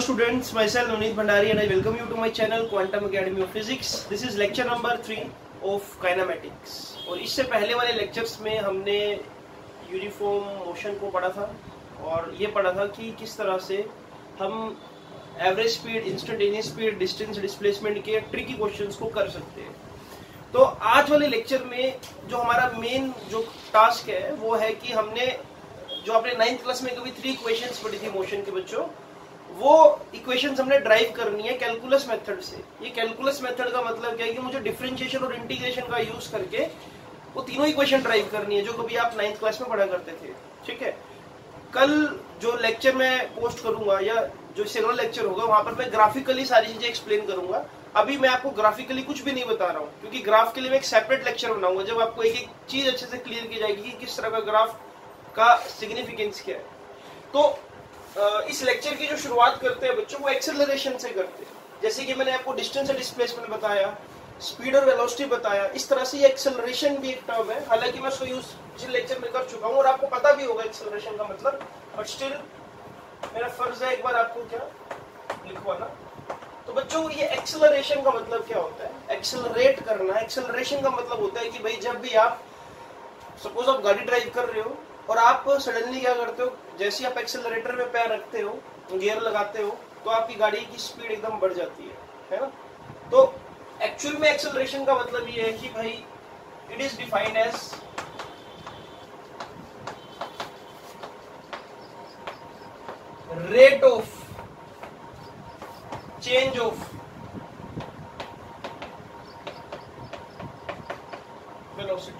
students, myself Navneet Bhandari and I welcome you to my channel Quantum Academy of Physics. This is lecture number 3 of kinematics. और इससे पहले वाले lectures में हमने uniform motion को पढ़ा था और ये पढ़ा था कि किस तरह से हम average speed, instantaneous speed, distance displacement के ट्रिकी क्वेश्चंस को कर सकते हैं। तो आज वाले लेक्चर में जो हमारा मेन जो टास्क है वो है कि हमने जो आपने 9th क्लास में कभी 3 इक्वेशंस पढ़ी थी मोशन के बच्चों, वो इक्वेशंस हमने ड्राइव करनी है कैलकुलस मेथड से। ये कैलकुलस मेथड का मतलब क्या है कि मुझे डिफरेंशिएशन और इंटीग्रेशन का यूज करके वो तीनों इक्वेशन ड्राइव करनी है जो कभी आप 9th क्लास में पढ़ा करते थे। ठीक है, कल जो लेक्चर मैं पोस्ट करूंगा या जो सेकंड लेक्चर होगा वहां पर मैं ग्राफिकली सारी चीजें एक्सप्लेन करूंगा। अभी मैं आपको ग्राफिकली कुछ भी नहीं बता रहा हूँ क्योंकि ग्राफ के लिए मैं एक सेपरेट लेक्चर बनाऊंगा जब आपको एक एक चीज अच्छे से क्लियर की जाएगी कि किस तरह का ग्राफ का सिग्निफिकेंस क्या है। तो इस लेक्चर की जो शुरुआत करते हैं बच्चों वो एक्सेलरेशन से करते हैं। जैसे कि मैंने आपको डिस्टेंस और डिस्प्लेसमेंट बताया, स्पीड और वेलोसिटी बताया, इस तरह से ये एक्सेलरेशन भी एक टर्म है। हालांकि मैं उसको यूज इस लेक्चर में कर चुका हूँ और आपको पता भी होगा एक्सेलरेशन का मतलब, बट स्टिल मेरा फर्ज है एक बार आपको क्या लिखवाना। तो बच्चों ये एक्सेलरेशन का मतलब क्या होता है? एक्सेलरेट करना। एक्सेलरेशन का मतलब होता है कि भाई जब भी आप सपोज आप गाड़ी ड्राइव कर रहे हो और आप सडनली क्या करते हो, जैसे आप एक्सेलरेटर में पैर रखते हो, गियर लगाते हो, तो आपकी गाड़ी की स्पीड एकदम बढ़ जाती है ना। तो एक्चुअल में एक्सेलरेशन का मतलब ये है कि भाई it is defined as rate of change of velocity,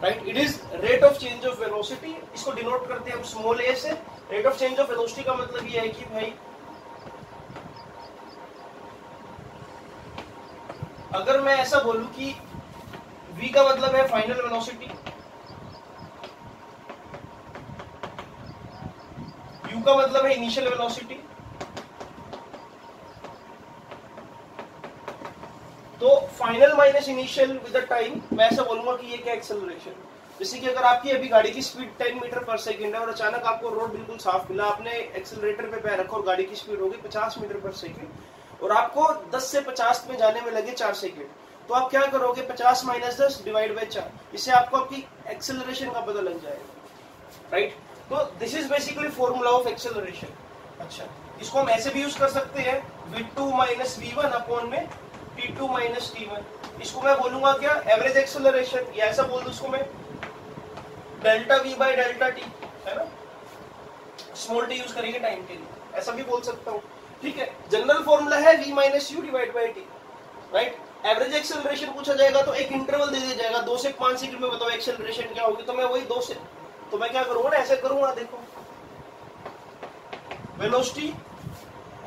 right? It is rate of change of velocity. इसको डिनोट करते हैं हम स्मॉल ए से। Rate of change of velocity का मतलब ये है कि भाई अगर मैं ऐसा बोलूं कि v का मतलब है फाइनल वेलोसिटी, u का मतलब है इनिशियल वेलोसिटी, तो final minus initial with the time मैं ऐसा बोलूंगा कि ये क्या एक्सेलरेशन। जैसे कि अगर आपकी अभी गाड़ी की स्पीड 10 मीटर पर सेकंड है और अचानक आपको रोड बिल्कुल साफ मिला, आपने एक्सेलरेटर पे पैर रखा और गाड़ी की स्पीड होगी 50 मीटर पर सेकंड और आपको 10 से 50 में जाने में लगे 4 सेकंड, तो आप क्या करोगे? 50 माइनस 10 डिवाइड बाय 4। इससे आपको आपकी एक्सेलरेशन का पता लग जाएगा, राइट? तो this is basically formula of acceleration. अच्छा, इसको हम ऐसे भी यूज कर सकते हैं v2 माइनस v1 अपॉन में t2 माइनस t1। इसको मैं बोलूंगा क्या? एवरेज एक्सेलरेशन, या ऐसा बोल दूं इसको मैं delta v by delta t, है ना? स्मॉल t यूज करेंगे टाइम के लिए, ऐसा भी बोल सकता हूँ। ठीक है, जनरल फॉर्मूला है v minus u divide by t, right? Average acceleration पूछा जाएगा तो एक इंटरवल दे दिया जाएगा 2 से 5 सेकंड में बताओ एक्सेलरेशन क्या होगी, तो मैं वही 2 से, तो मैं क्या करूंगा ना, ऐसे करूंगा। देखो, velocity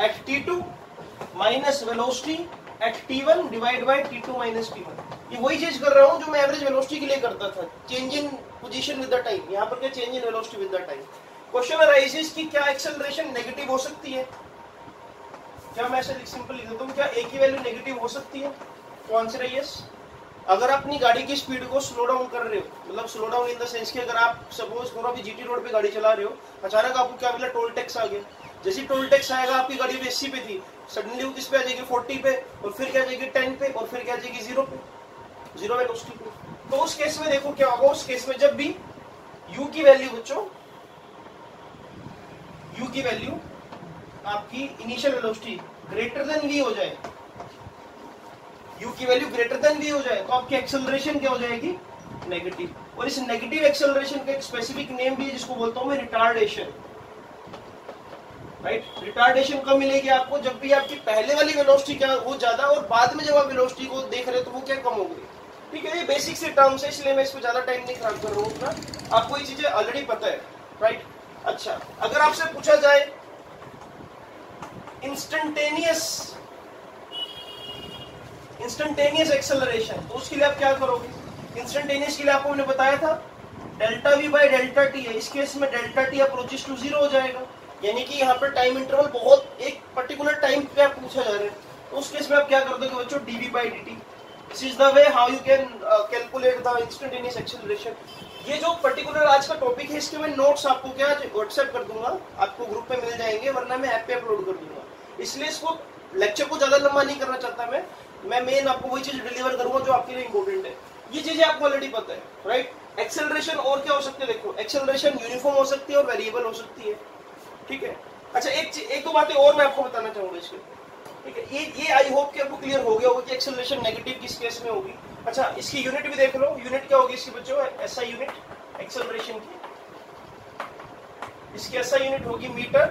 at t2 minus velocity at t1 divide by t2 minus t1। ये वही चीज कर रहा हूँ जो मैं एवरेज वेलोसिटी के लिए करता था, change in position with the time. यहाँ पर क्या? Change in velocity with the time. Question arises कि क्या एक्सेलरेशन नेगेटिव हो सकती है? क्या मैं ऐसे सिंपल लिख देता हूँ, क्या a की वैल्यू नेगेटिव हो सकती है? तो आंसर है यस। अगर अपनी गाड़ी की स्पीड को स्लो डाउन कर रहे हो, मतलब slow down in the sense कि अगर आप सपोज करो अभी जीटी रोड पे गाड़ी चला रहे हो, अचानक आपको क्या मिला? टोल टैक्स आ गया। जैसे टोल टैक्स आएगा आपकी गाड़ी 80 पे थी, सडनली वो किस पे आ जाएगी? 40 पे, और फिर क्या जाएगी? 10 पे, और फिर क्या जाएगी? 0 पे, 0 वेलोसिटी पे। तो उस केस में देखो क्या होगा? उस केस में जब भी u की वैल्यू बच्चों, u की वैल्यू आपकी initial velocity greater than v हो जाए, u की वैल्यू ग्रेटर देन v हो जाए, तो आपकी एक्सेलरेशन क्या हो जाएगी? नेगेटिव। और इस नेगेटिव एक्सेलरेशन का एक स्पेसिफिक नेम भी है जिसको बोलता हूं मैं रिटार्डेशन, राइट? रिटार्डेशन कब मिलेगी आपको? जब भी आपकी पहले वाली वेलोसिटी क्या वो ज्यादा और बाद में जब आप वेलोसिटी को देख रहे हो तो वो क्या कम हो गई। ठीक है, ये बेसिक से टर्म्स है इसलिए मैं इस पर ज्यादा टाइम नहीं खराब कर रहा हूँ अपना, आपको ये चीजें ऑलरेडी पता है, राइट? अच्छा, अगर आपसे पूछा जाए इंस्टेंटेनियस एक्सेलरेशन, तो उसके लिए आप क्या करोगे? इंस्टेंटेनियस के लिए आपको मैंने बताया था delta v by delta t है। इस केस में डेल्टा t अप्रोचेस टू 0 हो जाएगा, यानी कि यहाँ पर टाइम इंटरवल बहुत एक पर्टिकुलर टाइम पे आप पूछा जा रहा है, तो उस केस में आप क्या कर दोगे बच्चों? dv by dt। This is the way how you can calculate the instantaneous acceleration. ये जो पर्टिकुलर आज का टॉपिक है इसके मैं नोट्स आपको क्या व्हाट्सएप कर दूंगा, आपको ग्रुप में मिल जाएंगे, वरना मैं ऐप पे अपलोड कर दूंगा। इसलिए इसको लेक्चर को ज्यादा लंबा नहीं करना चाहता मैं मेन आपको वही चीज डिलीवर करूंगा जो आपके लिए इंपॉर्टेंट है। ये चीजें आपको ऑलरेडी पता है, राइट। एक्सेलरेशन और क्या हो सकती है, देखो एक्सेलरेशन यूनिफॉर्म हो सकती है और वेरिएबल हो सकती है, ठीक है। अच्छा एक दो बातें और मैं आपको बताना चाहूंगा इसके, ठीक है। ये आई होप कि आपको क्लियर हो गया होगा कि एक्सेलरेशन नेगेटिव किस केस में होगी। अच्छा इसकी यूनिट भी देख लो, यूनिट क्या होगी इसकी बच्चों, ऐसा यूनिट एक्सेलरेशन की, इसकी ऐसा यूनिट होगी metre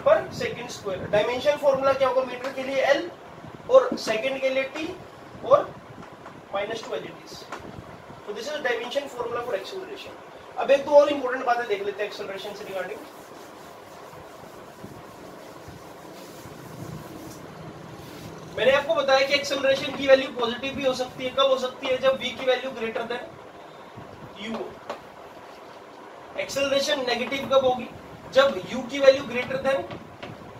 per second square. Dimension formula क्या होगा, मीटर के लिए L और सेकंड के लिए T और -2 as it is। तो this is dimension formula for acceleration. अब एक दो और इंपॉर्टेंट बातें देख लेते हैं एक्सेलरेशन से रिगार्डिंग। मैंने आपको बताया कि एक्सेलरेशन की वैल्यू पॉजिटिव भी हो सकती है, कब हो सकती है, जब v की value greater than u। Acceleration negative कब होगी, जब u की वैल्यू ग्रेटर देन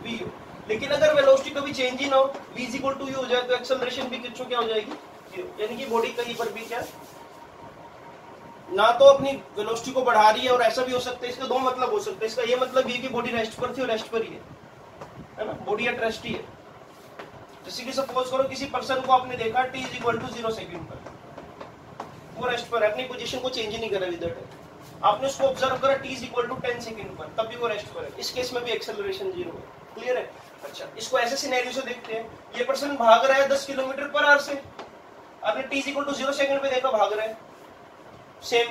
v हो। लेकिन अगर वेलोसिटी कभी चेंज ही ना हो, v is equal to u हो जाए, तो एक्सेलरेशन भी कितना क्या हो जाएगी, 0। यानी कि बॉडी कहीं पर भी क्या ना तो अपनी वेलोसिटी को बढ़ा रही है, और ऐसा भी हो सकता है, इसका दो मतलब हो सकते हैं। इसका ये मतलब ये कि बॉडी रेस्ट पर थी और रेस्ट पर ही है ना, बॉडी एट रेस्ट ही है। जैसे कि सपोज करो किसी पर्सन को आपने देखा t is equal to 0 second पर, वो रेस्ट पर है, अपनी पोजीशन को चेंज ही नहीं करा विद दैट। आपने उसको ऑब्जर्व करा t is equal to 10 second पर, तब भी वो रेस्ट पर है। इस केस में भी एक्सेलरेशन 0 है, क्लियर है। अच्छा इसको ऐसे सिनेरियो से देखते हैं, ये पर्सन भाग रहा है 10 किलोमीटर पर आवर से, आपने t is equal to 0 second पे देखा भाग रहा है सेम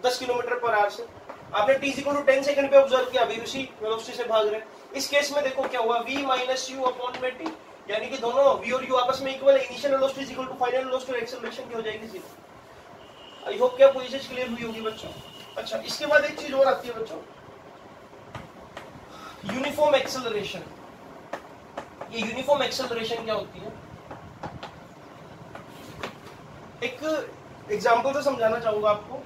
10 किलोमीटर पर आवर से, आपने t is equal to 10 second पे ऑब्जर्व किया, अभी उसी वेलोसिटी से भाग रहे हैं। इस केस में देखो क्या हुआ, v माइनस u अपॉन में t, यानी कि दोनों v और u आपस में इक्वल है। Initial velocity is equal to final velocity और एक्सेलरेशन की हो जाएगी 0। आई होप क्या पोजीशन क्लियर हुई होगी बच्चों। अच्छा इसके बाद एक चीज और आती है बच्चों, यूनिफॉर्म एक्सेलरेशन। ये यूनिफॉर्म एक्सेलरेशन क्या होती है, एक एग्जांपल से समझाना चाहूंगा आपको।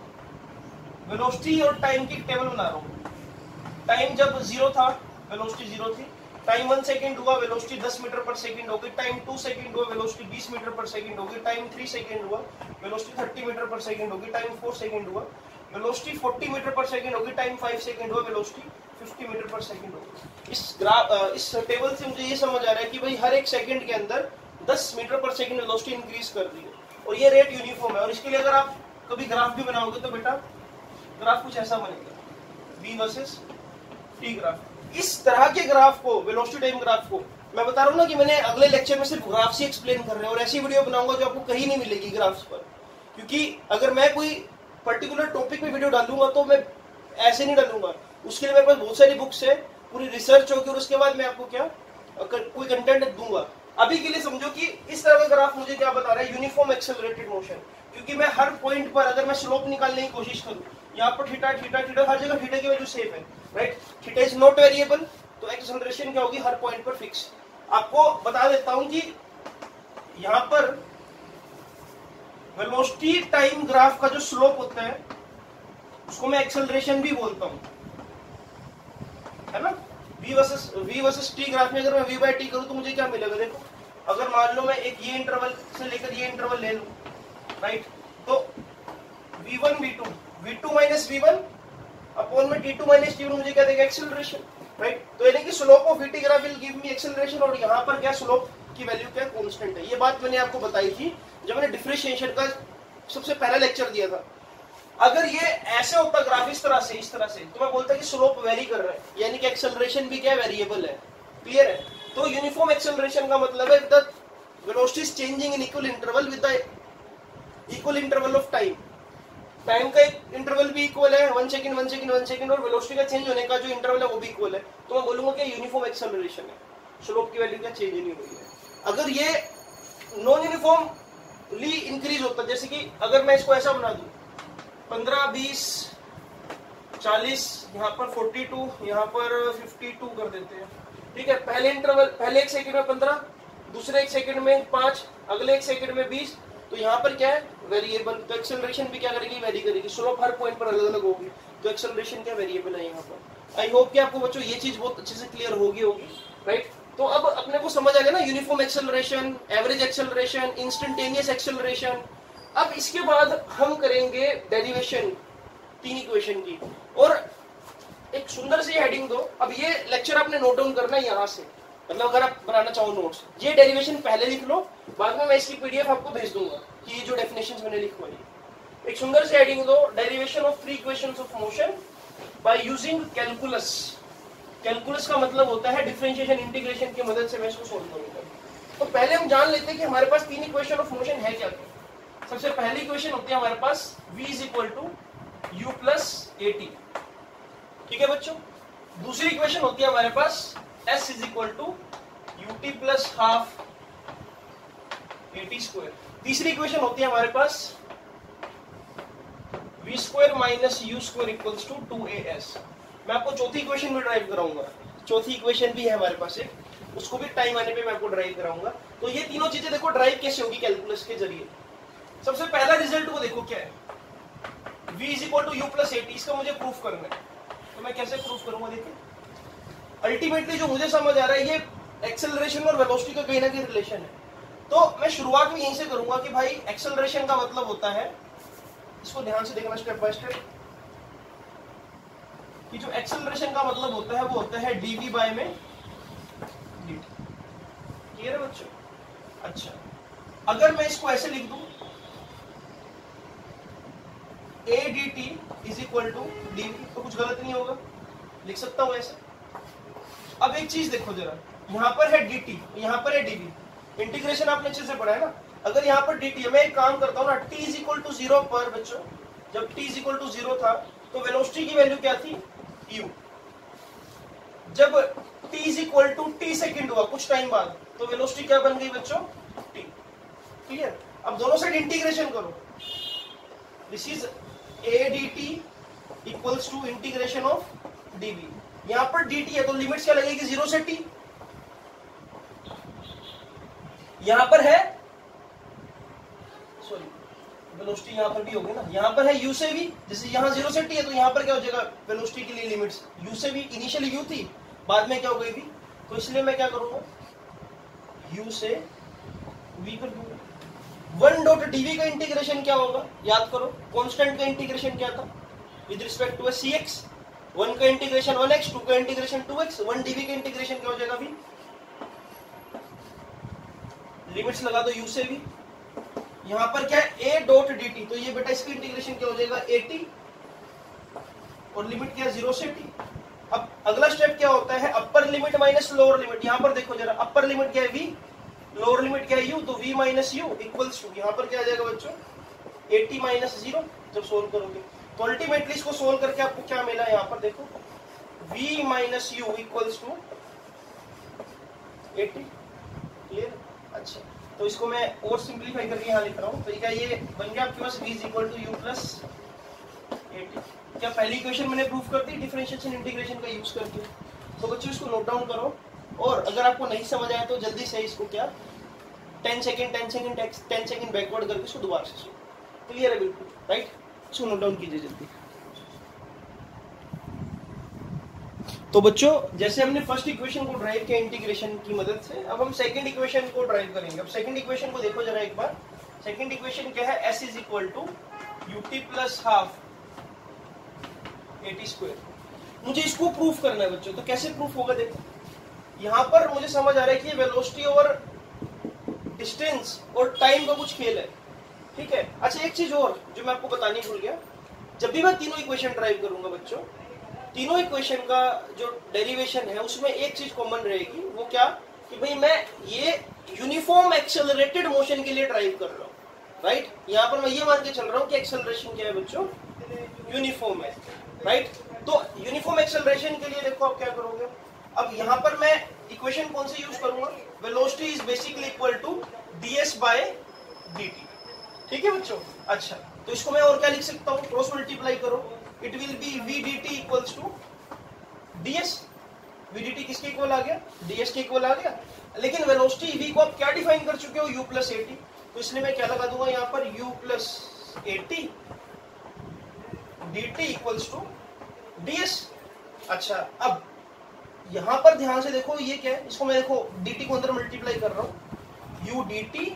वेलोसिटी और टाइम की टेबल बना रहा हूं। टाइम जब 0 था वेलोसिटी 0 थी, टाइम 1 सेकंड हुआ वेलोसिटी 10 मीटर पर सेकंड होगी, टाइम 2 सेकंड हुआ वेलोसिटी 20 मीटर पर सेकंड होगी, टाइम 3 सेकंड हुआ वेलोसिटी 30 मीटर पर सेकंड होगी, टाइम 4 सेकंड हुआ वेलोसिटी 40 मीटर पर सेकंड होगी, टाइम 5 सेकंड हुआ वेलोसिटी 50 मीटर पर सेकंड होगी। इस टेबल से मुझे ये समझ आ रहा है कि भाई हर एक सेकंड के अंदर 10 metre per second velocity increase कर रही है, और ये रेट यूनिफॉर्म है। और इसके लिए अगर आप कभी ग्राफ भी बनाओगे तो बेटा ग्राफ कुछ ऐसा बनेगा, v वर्सेस t ग्राफ। इस तरह के ग्राफ को, वेलोसिटी टाइम ग्राफ को, मैं बता रहा हूँ ना कि मैंने अगले लेक्चर में सिर्फ ग्राफ से एक्सप्लेन कर रहे हैं, और ऐसी वीडियो बनाऊंगा जो आपको कहीं नहीं मिलेगी ग्राफ्स पर। क्योंकि अगर मैं कोई पर्टिकुलर टॉपिक पे वीडियो डालूंगा तो मैं ऐसे नहीं डालूंगा, उसके लिए मेरे पास बहुत सारी बुक्स है, पूरी रिसर्च होगी, और उसके बाद मैं आपको क्या कोई कंटेंट दूंगा। अभी के लिए समझो कि इस तरह का ग्राफ मुझे क्या बता रहा है, यूनिफॉर्म एक्सेलरेटेड मोशन। क्योंकि मैं हर पॉइंट पर अगर मैं स्लोप निकालने की कोशिश करूं, यहाँ पर थीटा थीटा थीटा, हर जगह थीटा की वैल्यू सेफ है, right. Theta is not variable, तो एक्सेलरेशन क्या होगी, हर पॉइंट पर फिक्स। आपको बता देता हूं कि यहाँ पर वेलोसिटी टाइम ग्राफ का जो स्लोप होता है उसको मैं एक्सेलरेशन भी बोलता हूं, है ना। v वर्सेस t ग्राफ में अगर मैं v बाय t करूं तो मुझे क्या मिलेगा, देखो अगर मान लो मैं एक ये इंटरवल से लेकर ये इंटरवल ले लूं, राइट, तो v2 माइनस v1 अपॉन में t2 माइनस t1 मुझे क्या देगा, एक्सेलरेशन, राइट। तो यानी कि slope of vt graph will give me acceleration, और यहाँ पर क्या स्लोप की वैल्यू क्या कांस्टेंट है। ये बात मैंने आपको बताई थी जब मैंने डिफरेंशिएशन का सबसे पहला लेक्चर दिया था। अगर ये ऐसे होता ग्राफ इस तरह से तो मैं बोलता कि स्लोप वेरी कर रहा है, यानी कि एक्सेलरेशन भी क्या वेरिएबल है, क्लियर है। तो यूनिफॉर्म एक्सेलरेशन का मतलब है the velocity is changing in equal interval with the equal interval of time. Time का एक इंटरवल भी इक्वल है, 1 सेकंड 1 सेकंड 1 सेकंड, और वेलोसिटी का चेंज होने का जो इंटरवल है वो भी इक्वल है। तो मैं बोलूंगा कि यूनिफॉर्म एक्सेलरेशन है, स्लोप की वैल्यू क्या चेंज नहीं हुई है। अगर ये नॉन यूनिफॉर्मली इंक्रीज होता, जैसे कि अगर मैं इसको ऐसा बना दूं 15 20 40, यहाँ पर 42, यहाँ पर 52 कर देते हैं, ठीक है। पहले इंटरवल, पहले एक सेकंड में 15, दूसरे एक सेकंड में 5, अगले एक सेकंड में 20, तो यहाँ पर क्या है वेरिएबल, तो एक्सेलरेशन भी क्या करेगी, वेरी करेगी। स्लोप हर पॉइंट पर अलग अलग होगी, तो एक्सेलरेशन क्या वेरिएबल है यहाँ पर। आई होप कि आपको बच्चों ये चीज बहुत अच्छे से क्लियर होगी, राइट। तो अब अपने को समझ आ गया ना uniform acceleration, average acceleration, instantaneous acceleration. अब इसके बाद हम करेंगे डेरिवेशन, तीन इक्वेशन की। और एक सुंदर सी हेडिंग दो। अब ये लेक्चर आपने नोट डाउन करना है यहाँ से, मतलब अगर आप बनाना चाहो नोट्स, ये डेरिवेशन पहले लिख लो, बाद में मैं इसकी पीडीएफ आपको भेज दूंगा कि ये जो डेफिनेशंस मैंने लिखवाई। एक सुंदर सी हेडिंग दो, derivation of three equations of motion by using calculus. Calculus का मतलब होता है डिफरेंशिएशन इंटीग्रेशन की मदद से मैं इसको सोल्व करूंगा। तो पहले हम जान लेते हैं कि हमारे पास तीन इक्वेशन ऑफ मोशन है क्या। सबसे पहली इक्वेशन होती है हमारे पास v is equal to u plus a t, ठीक है बच्चों। दूसरी इक्वेशन होती है हमारे पास s is equal to u t plus half a t square. तीसरी इक्वेशन होती है हमारे पास v square minus u square equals to 2as। मैं आपको चौथी इक्वेशन भी ड्राइव कराऊंगा, चौथी इक्वेशन भी है हमारे पास एक, उसको भी टाइम आने पे मैं आपको ड्राइव कराऊंगा। तो ये तीनों चीजें देखो ड्राइव कैसे होगी कैलकुलस के जरिए। सबसे पहला रिजल्ट को देखो क्या है, v is equal to u plus a t, इसका मुझे प्रूफ करना है। तो मैं कैसे प्रूफ करूंगा, देखिए अल्टीमेटली जो मुझे समझ आ रहा है ये एक्सेलरेशन और वेलोसिटी का कहीं ना कहीं रिलेशन है। तो मैं शुरुआत में यहीं से करूंगा कि भाई एक्सेलरेशन का मतलब होता है, इसको ध्यान से देखना स्टेप बाय स्टेप, कि जो एक्सेलरेशन का मतलब होता है वो होता है dv बाय में dt। क्लियर है बच्चों? अच्छा, अगर मैं इसको ऐसे लिख दूं a dt is equal to dv, तो कुछ गलत नहीं होगा, लिख सकता हूं ऐसे। अब एक चीज देखो जरा, यहां पर है dt, यहां पर है dv, इंटीग्रेशन आपने अच्छे से पढ़ा है ना। अगर यहां पर dt है, मैं एक काम करता हूं ना, t इज इक्वल टू 0 पर बच्चों, जब t इज इक्वल टू 0 था तो वेलोसिटी की वैल्यू क्या थी, u। जब t is equal to t second हुआ कुछ टाइम बाद, तो वेलोसिटी क्या बन गई बच्चों, t। क्लियर? अब दोनों साइड इंटीग्रेशन करो, this is a dt equals to integration of dv। यहां पर dt है तो लिमिट्स क्या लगेगी, 0 से t। यहां पर है, सॉरी वेलोसिटी यहां पर भी होगी ना, यहां पर है u से v, जैसे यहां 0 से t है तो यहां पर क्या हो जाएगा, वेलोसिटी के लिए लिमिट्स u से v, इनिशियली u थी, बाद में क्या हो गई v, तो इसलिए मैं क्या करूंगा, u से v कर दूंगा। 1 डॉट dv का इंटीग्रेशन क्या होगा, याद करो, कांस्टेंट का इंटीग्रेशन क्या था विद रिस्पेक्ट टू cx। 1 का इंटीग्रेशन 1x, 2 का इंटीग्रेशन 2x, 1 dv का इंटीग्रेशन क्या हो जाएगा v, लिमिट्स लगा दो u से v। यहां पर क्या है a डॉट dt, तो ये बेटा इसका इंटीग्रेशन क्या हो जाएगा at, और लिमिट क्या है 0 से t। अब अगला स्टेप क्या होता है, upper limit minus lower limit. यहां पर देखो जरा, अपर लिमिट क्या है v, लोअर लिमिट क्या है u, तो v minus u equals to, यहां पर क्या आ जाएगा बच्चों, 80 माइनस 0। जब सोल्व करोगे तो अल्टीमेटली इसको सोल्व करके आपको क्या मिला, यहां पर देखो v minus u equals to 80। Clear? अच्छा, तो इसको मैं और सिंपलीफाई करके यहाँ लिख रहा हूँ। तो क्या ये बन गया आपके पास v is equal to u plus 80। क्या पहली इक्वेशन मैंने प्रूफ कर दी डिफरेंशिएशन इंटीग्रेशन का यूज करके। तो बच्चों इसको नोट डाउन करो, और अगर आपको नहीं समझ आया तो जल्दी से इसको क्या 10 सेकंड बैकवर्ड करके इसको दोबारा से सुनो। क्लियर है बिल्कुल, राइट? इसको नोट डाउन कीजिए जल्दी। तो बच्चों जैसे हमने फर्स्ट इक्वेशन को ड्राइव किया इंटीग्रेशन की मदद से, अब हम सेकंड इक्वेशन को ड्राइव करेंगे। अब सेकंड इक्वेशन को देखो जरा एक बार। सेकंड इक्वेशन क्या है, s is equal to ut plus half at square. मुझे इसको प्रूफ करना है बच्चों, तो कैसे प्रूफ होगा देखो। यहां पर मुझे समझ आ रहा है कि वेलोसिटी और डिस्टेंस और टाइम का कुछ खेल है, ठीक है। अच्छा एक चीज और जो मैं आपको बताने भूल गया, जब भी मैं तीनों इक्वेशन ड्राइव करूंगा बच्चों, तीनों इक्वेशन का जो डेरिवेशन है उसमें एक चीज कॉमन रहेगी, वो क्या, कि भाई मैं ये यूनिफॉर्म एक्सेलरेटेड मोशन के लिए ड्राइव कर रहा हूँ, राइट। यहाँ पर मैं ये मान के चल रहा हूँ कि एक्सेलरेशन क्या है बच्चों, यूनिफॉर्म है, राइट। तो यूनिफॉर्म एक्सेलरेशन के लिए देखो आप क्या करोगे। अब यहाँ पर मैं इक्वेशन कौन सी यूज करूंगा, velocity is basically equal to ds by dt, ठीक है बच्चों। अच्छा तो इसको मैं और क्या लिख सकता हूँ, क्रॉस मल्टीप्लाई करो, it will be v dt equals to ds। v dt किसके इक्वल आ गया, ds के इक्वल आ गया। लेकिन वेलोसिटी v को आप क्या डिफाइन कर चुके हो, u प्लस at, तो इसलिए मैं क्या लगा दूंगा यहाँ पर u plus at dt equals to ds। अच्छा अब यहां पर ध्यान से देखो ये क्या है, इसको मैं देखो dt को अंदर मल्टीप्लाई कर रहा हूं, u dt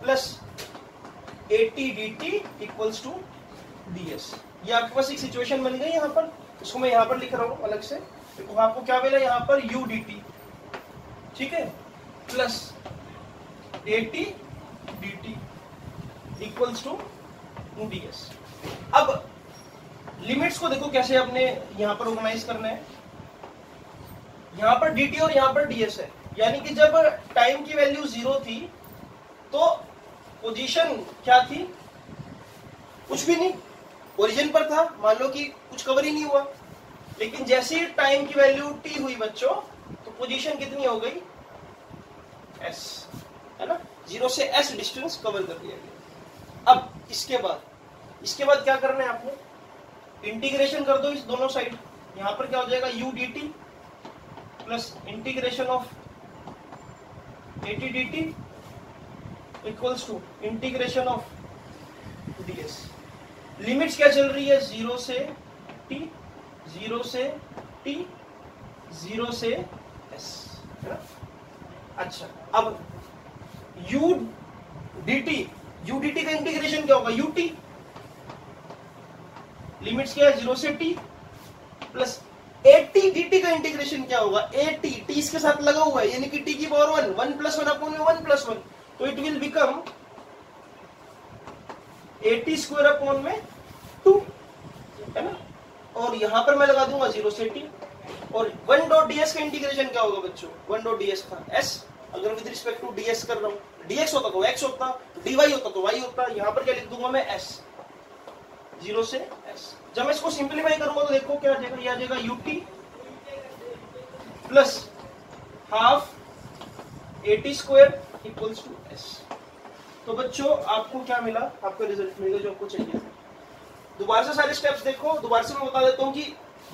plus at dt equals to ds। ये आपके पास एक सिचुएशन बन गई यहाँ पर, इसको मैं यहाँ पर लिख रहा हूँ अलग से। देखो आपको क्या मिला यहाँ पर u dt, ठीक है, plus at dt equals to ds। अब लिमिट्स को देखो कैसे अपने यहाँ पर ऑर्गेनाइज करना है। यहाँ पर dt और यहाँ पर ds है, यानी कि जब टाइम की वैल्यू 0 थी तो पोजीशन क्या थी, कुछ भी नहीं, ओरिजिन पर था, मान लो कि कुछ कवर ही नहीं हुआ। लेकिन जैसे ही टाइम की वैल्यू t हुई बच्चों, तो पोजीशन कितनी हो गई, s, है ना, 0 से s डिस्टेंस कवर कर दिया गया। अब इसके बाद क्या करना है आपको, इंटीग्रेशन कर दो इस दोनों साइड। यहां पर क्या हो जाएगा u dt plus integration of at dt equals to integration of ds। Limits क्या चल रही है, 0 से t, 0 से t, 0 से s, है ना। अच्छा, अब u dt का इंटीग्रेशन क्या होगा, ut। लिमिट्स क्या है, 0 से t प्लस at dt का इंटीग्रेशन क्या होगा, at t इसके साथ लगा हुआ है, यानी कि t की पावर 1 प्लस 1 अपॉन 1 प्लस 1, तो it will become at square upon में 2, है ना। और यहां पर मैं लगा दूंगा 0 से t, और 1 डॉट ds का इंटीग्रेशन क्या होगा बच्चों, 1 डॉट ds का s, अगर विद रिस्पेक्ट टू ds कर रहा हूं, dx होता तो x होता, dy होता तो y होता, यहां पर क्या लिख दूंगा मैं s, 0 से s। जब मैं इसको सिंप्लीफाई करूंगा तो देखो क्या आ जाएगा, ये आ जाएगा ut plus half at square equals to s। तो बच्चों आपको क्या मिला, आपका रिजल्ट मिलेगा जो आपको चाहिए। दोबारा से सारे स्टेप्स देखो, दोबारा से मैं बता देता हूँ कि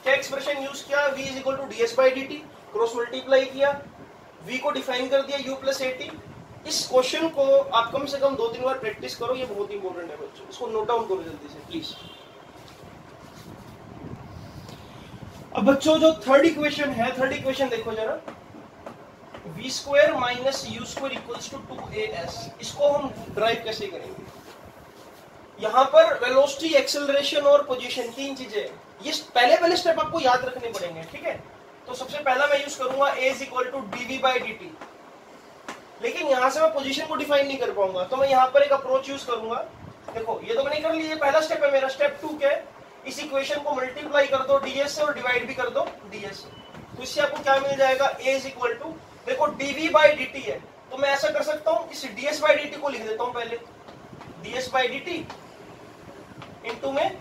क्या एक्सप्रेशन यूज किया, v is equal to ds by dt, cross multiply किया, v को डिफाइन कर दिया u प्लस at। इस क्वेश्चन को आप कम से कम 2-3 बार प्रैक्टिस करो, ये बहुत इंपॉर्टेंट है बच्चों, इसको नोट डाउन करो जल्दी से प्लीज। अब बच्चों जो थर्ड इक्वेशन है, थर्ड इक्वेशन देखो जरा, v square minus u square equals to 2as, इसको हम ड्राइव कैसे करेंगे। यहां पर वेलोसिटी, एक्सेलरेशन और पोजीशन, तीन चीजें, ये पहले स्टेप आपको याद रखने पड़ेंगे, ठीक है। तो सबसे पहला मैं यूज करूंगा a is equal to dv by dt, लेकिन यहां से मैं पोजीशन को डिफाइन नहीं कर पाऊंगा, तो मैं यहां पर एक अप्रोच यूज करूंगा। देखो ये तो मैंने कर लिया, पहला स्टेप है मेरा। स्टेप 2 क्या है, इस इक्वेशन को मल्टीप्लाई कर दो ds से और डिवाइड भी कर दो ds से, तो इससे आपको क्या मिल जाएगा, a इज इक्वल टू, देखो dv बाई dt है, तो मैं ऐसा कर सकता हूं, इस ds बाई dt को लिख देता हूं पहले, ds बाई dt इंटू में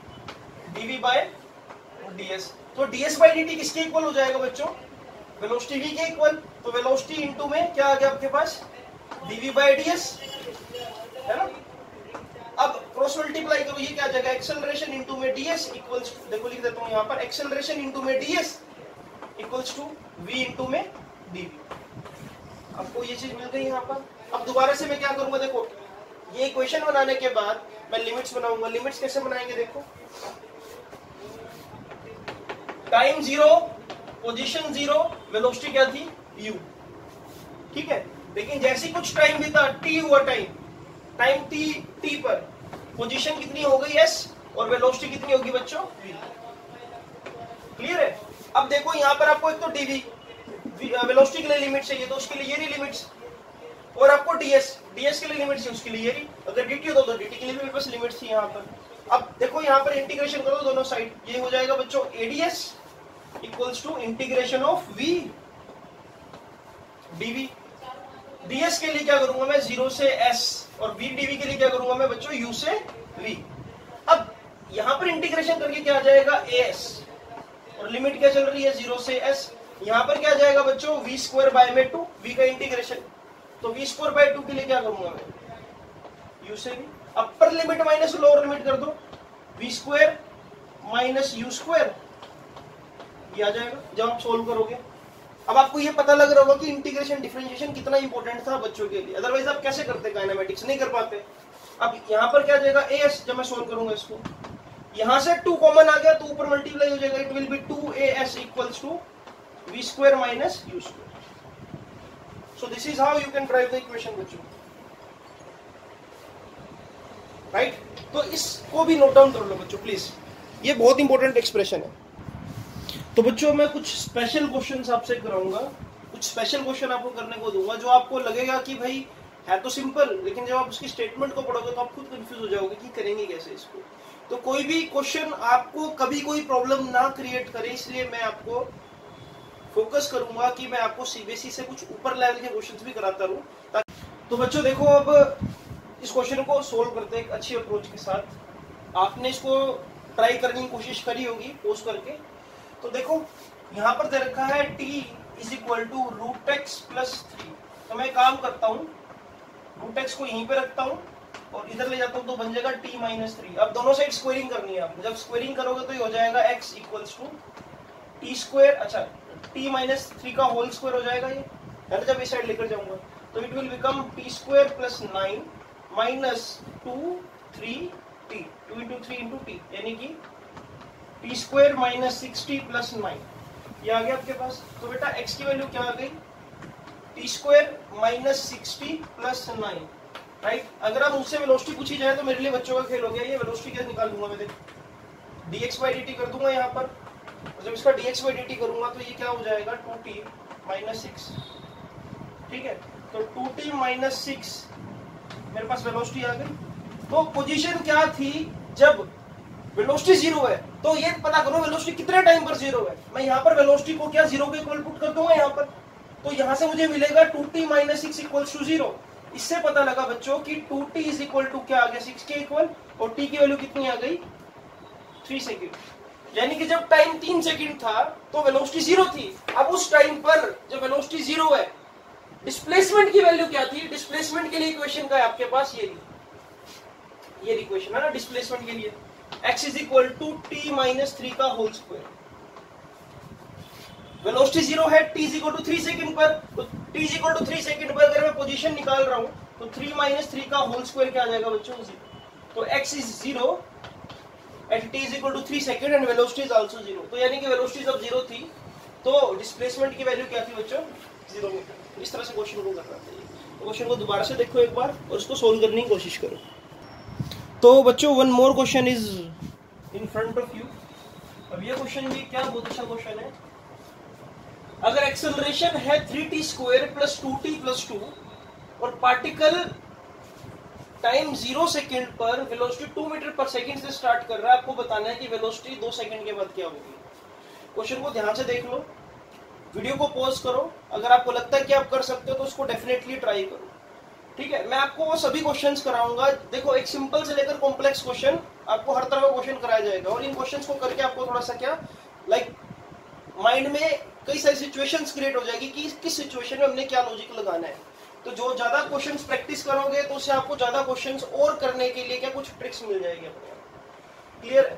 dv बाई ds। तो ds बाई dt किसके इक्वल हो जाएगा बच्चों, वेलोसिटी v के इक्वल, तो वेलोसिटी इंटू में क्या आ गया आपके पास, dv बाई ds, है ना। अब क्रॉस मल्टीप्लाई करो, ये क्या आ जाएगा, एक्सेलरेशन इंटू में ds इक्वल्स टू, देखो लिख देता हूं यहां पर, एक्सेलरेशन इंटू में ds equals to v into में dv। आपको ये चीज मिल गई यहां पर। अब दोबारा से मैं क्या करूंगा, देखो ये इक्वेशन बनाने के बाद मैं लिमिट्स बनाऊंगा। लिमिट्स कैसे बनाएंगे, देखो टाइम 0, पोजीशन 0, वेलोसिटी क्या थी u, ठीक है। लेकिन जैसे कुछ टाइम भी था, t हुआ टाइम t पर पोजीशन कितनी हो गई s, और वेलोसिटी कितनी होगी बच्चों v। क्लियर है। अब देखो यहाँ पर आपको एक तो dv वेलोसिटी के लिए लिमिट चाहिए, तो उसके लिए ये रही लिमिट्स, और आपको ds के लिए लिमिट चाहिए, उसके लिए ये रही। अगर dt होता तो dt के लिए भी मेरे पास लिमिट थी यहाँ पर। अब देखो यहाँ पर इंटीग्रेशन करो दोनों साइड, ये हो जाएगा बच्चों ads equals to integration of v dv। ds के लिए क्या करूंगा मैं, 0 से s, और v dv के लिए क्या करूंगा मैं बच्चों, u से v। अब यहां पर इंटीग्रेशन करके क्या आ जाएगा, as, और लिमिट क्या चल रही है 0 से s। यहां पर क्या आ जाएगा बच्चों, v स्क्वायर बाय में 2, v का इंटीग्रेशन, तो v स्क्वायर बाय 2 के लिए क्या करूंगा मैं, u से v। Upper limit minus lower limit कर दो, v square minus u square, ये आ जाएगा जब आप सोल्व करोगे। अब आपको ये पता लग रहा होगा कि इंटीग्रेशन डिफरेंशिएशन कितना इंपॉर्टेंट था बच्चों के लिए, अदरवाइज आप कैसे करते, काइनेमेटिक्स नहीं कर पाते। अब यहाँ पर क्या आ जाएगा as, जब मैं सोल्व करूंगा इसको, यहां से 2 कॉमन आ गया तो ऊपर मल्टीप्लाई हो जाएगा, it will be 2as equals to v square minus u square. So this is how you can drive the equation बच्चों, राइट। तो इसको भी नोट डाउन कर लो बच्चों प्लीज। ये बहुत इंपॉर्टेंट एक्सप्रेशन है। तो बच्चों मैं कुछ स्पेशल क्वेश्चंस आपसे कराऊंगा, कुछ स्पेशल क्वेश्चन आपको करने को दूंगा जो आपको लगेगा कि भाई है तो सिंपल, लेकिन जब आप उसकी स्टेटमेंट को पढ़ोगे तो आप खुद कंफ्यूज हो जाओगे कि करेंगे कैसे इसको। तो कोई भी क्वेश्चन आपको कभी कोई प्रॉब्लम ना क्रिएट करे, इसलिए मैं आपको फोकस करूंगा कि मैं आपको सीबीएसई से कुछ ऊपर लेवल के क्वेश्चंस भी कराता रहूं। तो बच्चों देखो, अब इस क्वेश्चन को सोल्व करते हैं एक अच्छी अप्रोच के साथ। आपने इसको ट्राई करने की कोशिश करी होगी पोस्ट करके। तो देखो यहाँ पर दे रखा है t is equal to root x plus 3। तो मैं काम करता हूँ, रूट एक्स को यहीं पे रखता हूँ और इधर ले जाता हूँ तो बन जाएगा t माइनस 3। अब दोनों साइड स्क्वेयरिंग करनी है आपको। जब स्क्वेयरिंग करोगे तो ये हो जाएगा x equals to t square, अच्छा t माइनस 3 का होल स्क्वायर हो जाएगा ये, है ना। जब इस साइड लेकर जाऊंगा तो it will become T square plus 9 minus 2 3t, 2 into 3 into T, यानी कि T square minus 6t plus 9, ये आ गया आपके पास। तो बेटा x की वैल्यू क्या आ गई, T square minus 6t plus 9, right. अगर आप मुझसे वेलोसिटी पूछी जाए तो मेरे लिए बच्चों का खेल हो गया, ये वेलोसिटी कैसे निकाल दूंगा मैं, देखो dx बाई dt कर दूंगा यहाँ पर। जब इसका dx बाई dt करूंगा तो ये क्या हो जाएगा 2t माइनस 6, ठीक है। तो 2t माइनस 6 मेरे पास वेलोसिटी आ गई। तो पोजीशन क्या थी जब वेलोसिटी जीरो है, तो ये पता करो वेलोसिटी कितने टाइम पर जीरो है। मैं यहाँ पर वेलोसिटी को क्या जीरो के इक्वल पुट कर दूंगा यहाँ पर, तो यहाँ से मुझे मिलेगा 2t माइनस 6 इक्वल्स टू 0। इससे पता लगा बच्चों कि 2t इज इक्वल टू क्या आ गया 6 के इक्वल, और t की वैल्यू कितनी आ गई 3 सेकेंड। यानी कि जब टाइम 3 सेकेंड था तो वेलोसिटी जीरो थी। अब उस टाइम पर जब वेलोसिटी जीरो है, डिस्प्लेसमेंट की वैल्यू क्या थी, डिस्प्लेसमेंट के लिए इक्वेशन का है आपके पास ये इक्वेशन है ना डिस्प्लेसमेंट के लिए, x is equal to t minus 3 का होल स्क्वायर। वेलोसिटी जीरो है, t is equal to 3 second पर, तो t is equal to 3 second पर अगर मैं पोजीशन निकाल रहा हूं तो 3 माइनस 3 का होल स्क्वायर क्या आ जाएगा बच्चों, 0। तो x इज 0 at t is equal to 3 second and velocity is also 0। तो यानी कि वेलोसिटी जब 0 थी तो डिस्प्लेसमेंट की वैल्यू क्या थी बच्चों, 0 मीटर। इस तरह से क्वेश्चन को करना चाहिए। तो क्वेश्चन को दोबारा से देखो एक बार और इसको सोल्व करने की कोशिश करो। तो बच्चों one more question is in front of you. अब ये क्वेश्चन भी क्या बहुत अच्छा क्वेश्चन है। अगर एक्सेलरेशन है 3t square plus 2t plus 2 और पार्टिकल टाइम 0 सेकेंड पर वेलोसिटी 2 मीटर पर सेकेंड से स्टार्ट कर रहा है, आपको बताना है कि वेलोसिटी 2 सेकेंड के बाद क्या होगी। क्वेश्चन को ध्यान से देख लो, वीडियो को पॉज करो। अगर आपको लगता है कि आप कर सकते हो तो उसको डेफिनेटली ट्राई करो, ठीक है। मैं आपको वो सभी क्वेश्चंस कराऊंगा। देखो एक सिंपल से लेकर कॉम्प्लेक्स क्वेश्चन आपको हर तरह का क्वेश्चन कराया जाएगा, और इन क्वेश्चंस को करके आपको थोड़ा सा क्या माइंड में कई सारी सिचुएशंस क्रिएट हो जाएगी कि किस सिचुएशन में हमने क्या लॉजिक लगाना है। तो जो ज्यादा क्वेश्चंस प्रैक्टिस करोगे तो उससे आपको ज्यादा क्वेश्चंस और करने के लिए क्या कुछ ट्रिक्स मिल जाएगी अपने आप। क्लियर है?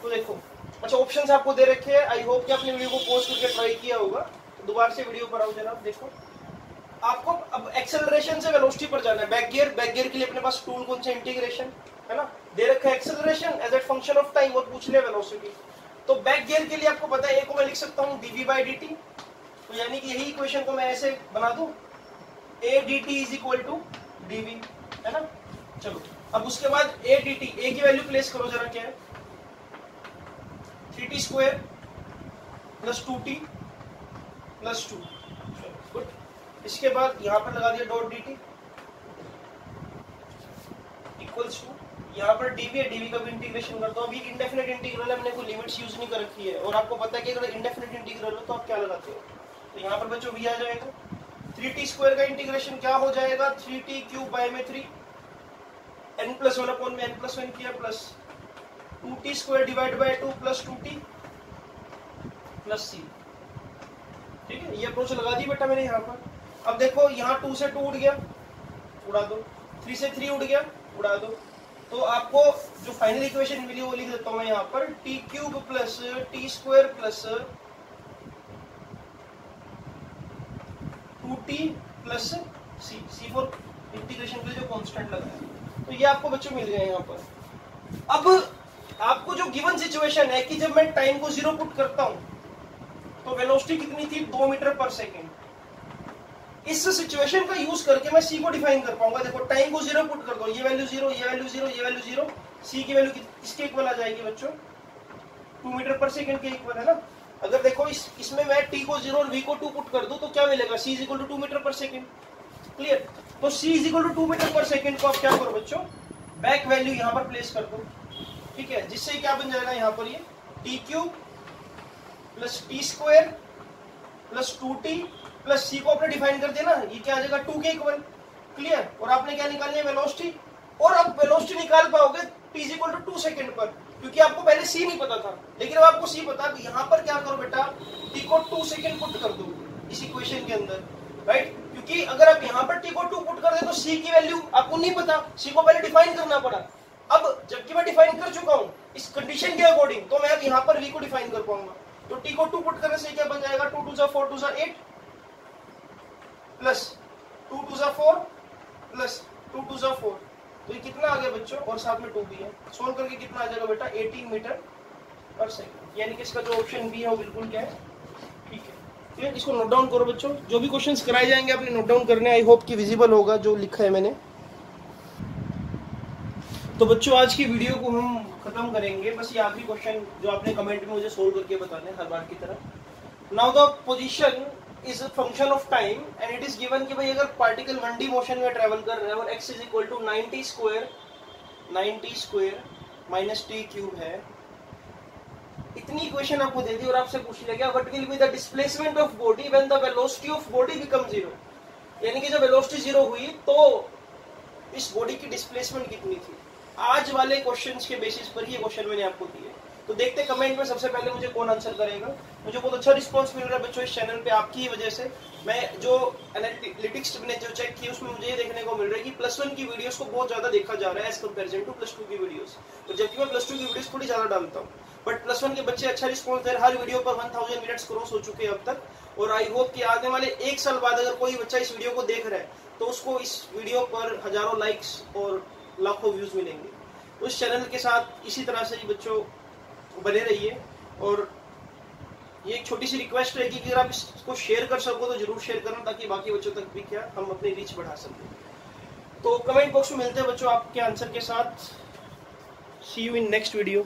तो देखो अच्छा ऑप्शंस आपको दे रखे हैं। आई होप कि आपने वीडियो को पॉज करके ट्राई किया होगा। तो दोबारा से वीडियो पर आओ जरा, देखो आपको अब एक्सेलरेशन से वेलोसिटी पर जाना है। बैक गियर के लिए अपने पास टूल कौन सा, इंटीग्रेशन है ना। दे रखा है acceleration as a function of time और पूछ लिया वेलोसिटी। तो बैक गियर के लिए आपको पता है, ए को मैं लिख सकता हूँ dv बाई dt। तो यानी कि यही इक्वेशन को मैं ऐसे बना दूं, a dt is equal to dv, है ना। चलो अब उसके बाद a dt, a की वैल्यू प्लेस करो जरा, क्या है 3t square plus 2t plus 2। Good. इसके बाद यहां पर लगा दिया डॉट dt इक्वल्स टू, यहाँ पर dv है, dv का भी इंटीग्रेशन करता हूँ। अभी इंडेफिनेट इंटीग्रल है, हमने कोई लिमिट्स यूज नहीं कर रखी है, और आपको पता है कि अगर इंडेफिनेट इंटीग्रल हो तो आप क्या लगाते हो, तो यहाँ पर बच्चों v आ जाएगा। 3t स्क्वायर का इंटीग्रेशन क्या हो जाएगा, 3t क्यूब बाय में 3 n प्लस 1 अपॉन में n प्लस 1 किया plus 2t square divide by 2 plus 2t plus c। ठीक है, ये अप्रोच लगा दी बेटा मैंने यहाँ पर। अब देखो यहाँ 2 से 2 उड़ गया, उड़ा दो, 3 से 3 उड़ गया, उड़ा दो। तो आपको जो फाइनल इक्वेशन मिली वो लिख देता हूं मैं यहाँ पर, t cube plus t square plus 2t plus c for integration के लिए जो कांस्टेंट लगा है। तो ये आपको बच्चों मिल गए यहाँ पर। अब आपको जो गिवन सिचुएशन है कि जब मैं टाइम को 0 पुट करता हूं तो वेलोसिटी कितनी थी, 2 मीटर पर सेकेंड। इस सिचुएशन का यूज करके मैं c को डिफाइन कर पाऊंगा। देखो टाइम को 0 पुट कर दो, ये वैल्यू 0, ये वैल्यू 0, ये वैल्यू 0, c की वैल्यू किसके इक्वल आ जाएगी बच्चों, 2 मीटर पर सेकंड के इक्वल है ना। अगर देखो इसमें मैं t को 0 और v को 2 पुट कर दूं तो क्या मिलेगा, c is equal to 2 metre per second. Clear. तो c is equal to 2 metre per second को आप क्या करो बच्चों, बैक वैल्यू यहाँ पर प्लेस कर दो, ठीक है, जिससे क्या बन जाएगा यहाँ पर ये T cube plus t square plus 2t plus c को आपने डिफाइन कर दिया ना, ये क्या आ जाएगा 2 के इक्वल। क्लियर। और आपने क्या निकालनी है, वेलोसिटी, और अब वेलोसिटी निकाल पाओगे t is equal to 2 second पर, क्योंकि आपको पहले c नहीं पता था, लेकिन अब आपको c पता, तो यहाँ पर क्या करो बेटा, t को 2 सेकंड पुट कर दो इस इक्वेशन के अंदर, राइट। क्योंकि अगर आप यहाँ पर t को 2 पुट कर दे तो c की वैल्यू आपको नहीं पता, c को पहले डिफाइन करना पड़ा। अब जबकि मैं डिफाइन कर चुका हूँ इस कंडीशन के अकॉर्डिंग, तो मैं अब यहाँ पर v को डिफाइन कर पाऊंगा। तो t को 2 पुट करने से क्या बन जाएगा, 2 2 4 2 8 प्लस 2 2 4 प्लस 2 2 4, तो ये कितना आ गया बच्चों, और साथ में 2 भी है, सोल्व करके कितना आ जाएगा बेटा 18 मीटर पर सेकंड। यानी कि इसका जो ऑप्शन बी है वो बिल्कुल क्या है, ठीक है। फिर इसको नोट डाउन करो बच्चों, जो भी क्वेश्चंस कराए जाएंगे आपने नोट डाउन करने, आई होप कि विजिबल होगा जो लिखा है मैंने। तो बच्चों आज की वीडियो को हम खत्म करेंगे, बस ये आखिरी क्वेश्चन जो आपने कमेंट में मुझे सोल्व करके बताना है हर बार की तरह। Now the position is a function of time and it is given कि भाई अगर पार्टिकल 1D मोशन में ट्रेवल कर रहा है और x is equal to 90 square minus t cube है, इतनी इक्वेशन आपको दे दी और आपसे पूछ लिया गया what will be the displacement of body when the velocity of body become 0, यानी कि जब वेलोसिटी 0 हुई तो इस बॉडी की डिस्प्लेसमेंट कितनी थी। आज वाले क्वेश्चंस के बेसिस पर ये क्वेश्चन मैंने आपको दिए, तो देखते कमेंट में सबसे पहले मुझे कौन आंसर करेगा। मुझे बहुत अच्छा रिस्पांस मिल रहा है बच्चों इस चैनल पे आपकी ही वजह से। मैं जो एनालिटिक्स मैंने जो चेक की उसमें मुझे ये देखने को मिल रहा है कि +1 की वीडियोस को बहुत ज्यादा देखा जा रहा है एज कंपैरिजन टू +2 की वीडियोस, और जबकि मैं +2 की वीडियोस थोड़ी ज्यादा डालता हूँ, बट +1 के बच्चे अच्छा रिस्पांस दे रहे हैं। हर वीडियो पर 1000 मिनट्स क्रॉस हो चुके हैं अब तक, और आई होप कि आने वाले 1 साल बाद अगर कोई बच्चा इस वीडियो को देख रहा है तो उसको इस वीडियो पर हजारों लाइक्स और लाखों व्यूज मिलेंगे। उस चैनल के साथ इसी तरह से ही बच्चों बने रहिए, और ये एक छोटी सी रिक्वेस्ट है कि अगर आप इसको शेयर कर सको तो जरूर शेयर करना, ताकि बाकी बच्चों तक भी क्या हम अपनी रीच बढ़ा सकें। तो कमेंट बॉक्स में मिलते हैं बच्चों आपके आंसर के साथ। सी यू इन नेक्स्ट वीडियो।